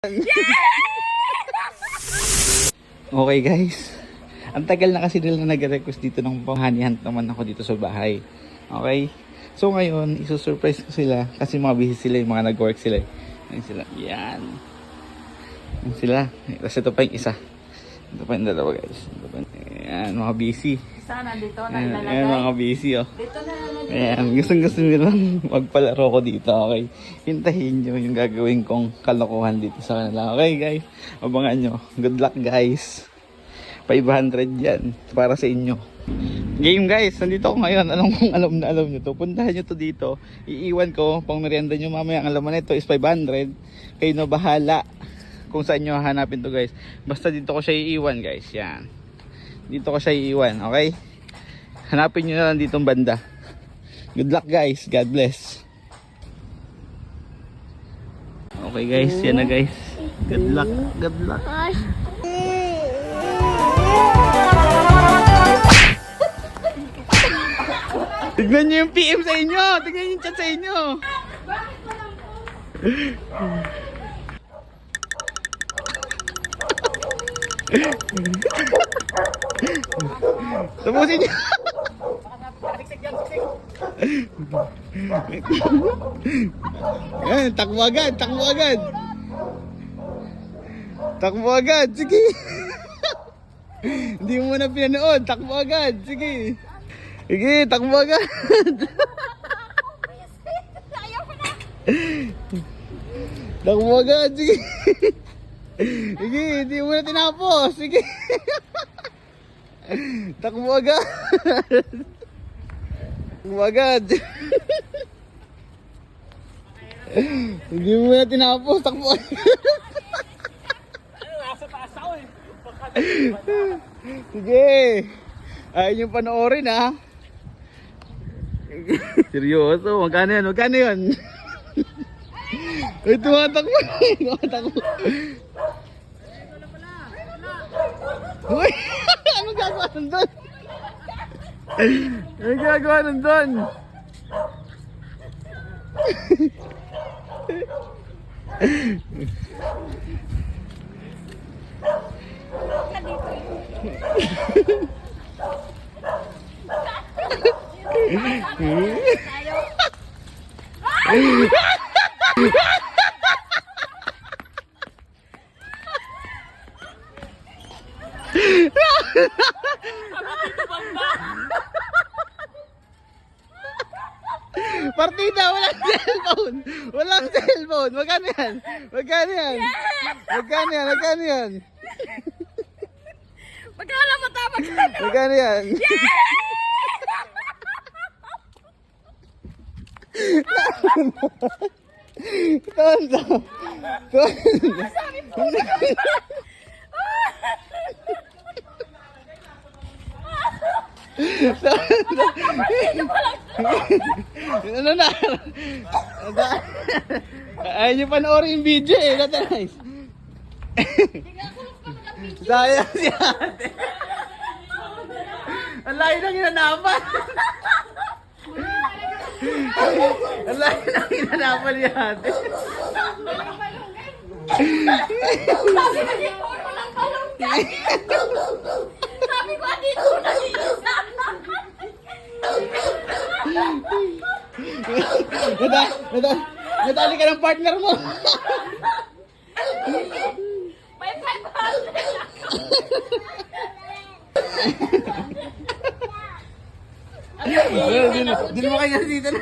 Okay guys, ang tagal na kasi nila nag-request dito ng honey hunt naman ako dito sa bahay. Okay, so ngayon isusurprise ko sila kasi mga busy sila, yung mga nag-work sila. Yan sila, yan sila. Tapos ito pa yung isa, ito pa yung dalawa guys. Ito pa, yan mga busy. Sana dito na Yan, ilalagay. yan mga busy oh. Dito na ilalagay. Ayan, gusto nilang magpalaro ko dito, okay? Hintayin nyo yung gagawin kong kalokohan dito sa kanila. Okay guys, abangan nyo. Good luck guys. 500 yan para sa inyo. Game guys, nandito ako ngayon. Alam nyo to. Puntahan nyo to dito. Iiwan ko, pang merienda nyo mamaya. Ang laman nito is 500. Kayo na bahala kung saan nyo hanapin to guys. Basta dito ko siya iiwan guys. Yan. Dito ko siya iiwan, okay? Hanapin nyo na lang ditong banda. Good luck guys. God bless. Okay guys, yan na guys. Good luck. Good luck. Tignan nyo yung PM sa inyo. Tignan nyo yung chat sa inyo. Tapusin nyo. Yan, takbo agad, takbo agad. Takbo agad, sige. Hindi mo na pinanood, takbo agad, sige. Sige, takbo agad. Takbo agad, sige. Sige, hindi mo na tinapos, sige. Takbo agad. Takbo agad. Hindi mo na tinapos, takbo agad. Nasa taas ako eh. Sige. Ayaw nyo panoorin ha. Seryoso, magkano yan? Magkano yan? Ay, tumatakbo. Tumatakbo. Uy! Anong gagawa nandun? Anong gagawa nandun? Partida, walang cellphone. Walang cellphone. Magkano yan? Magkano yan? Magkano yan? Magkano yan? Magkano mo ta? Magkano? Magkano yan? Tonto. Tonto. Ano na? Ayaw nyo panoorin yung video eh. That's nice. Sayang si ate. Ang layo ng hinanapan. Ang layo ng hinanapan ni ate. Sabi ko dito mo lang kalungkay. Sabi ko dito na isa. Nadali ka ng partner mo. May 500 ako. Dili mo kanya dito na.